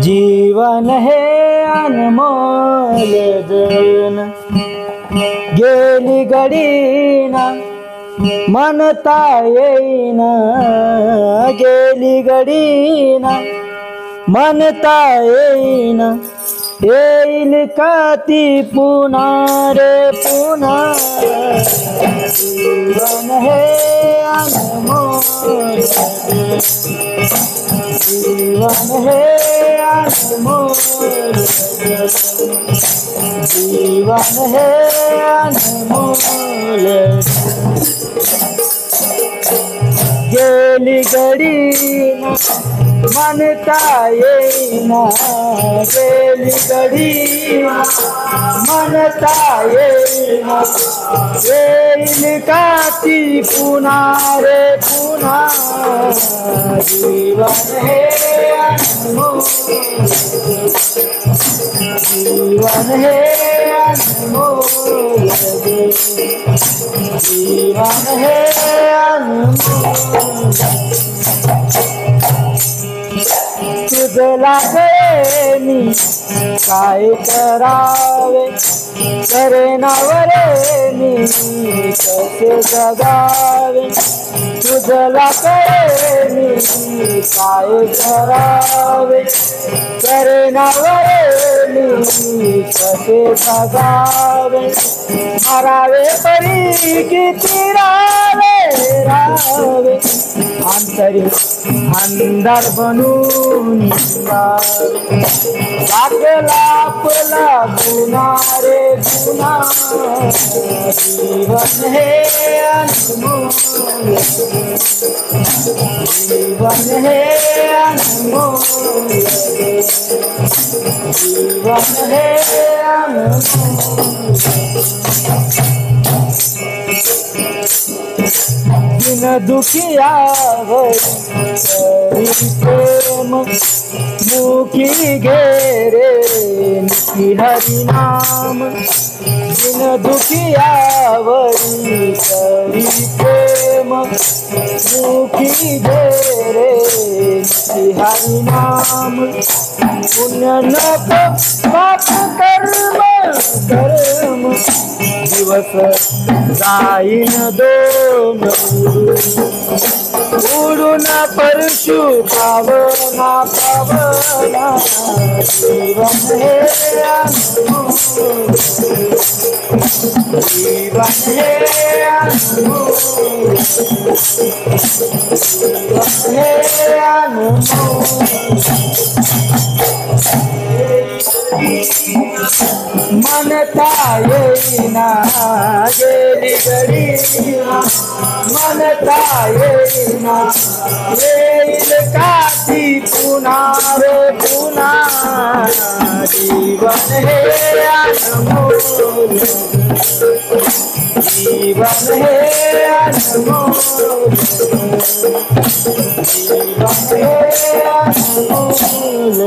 जीवन हे अनमोल जन गेली गडीना म्हणता येईना गेली गडीना म्हणता येईना येईल का ती पुन्हा रे पुन्हा जीवन हे अनमोल जीवन हे अनमोल जीवन हे अनमोल गेली गडीना म्हणता येईना गेली गडीना म्हणता येईना येईल का ती पुन्हा रे पुन्हा जीवन हे अनमोल जीवन हे अनमोल जीवन हे अनमोल तुझला मी काय करावे करेनावरे मी कसे जगावे तुझला मी काय करावे करेनावरे मी कसे जगावे मरावे परी किती रावे रावे अंतरी अंधार बनून लागला आपला गुन्हा रे गुन्हा जीवन हे अनमोल जीवन हे अनमोल जीवन हे अनमोल दिन दुखियावर प्रेम मुखी घेरे निखी हरिनाम दिन दुखियावरी करी प्रेम मुखी घेरे निखी हरिनाम पुण्य नको पाप कर्म कर्म दिवस जाईन दोन उडून परशु पावना पावना जीवन हे अनमोल जीवन हे अनमोल जीवन हे अनमोल म्हणता येईना गेली गडीना म्हणता येईना येईल का ती पुन्हा रे पुन्हा जीवन हे अनमोल जीवन हे अनमोल जीवन हे अनमोल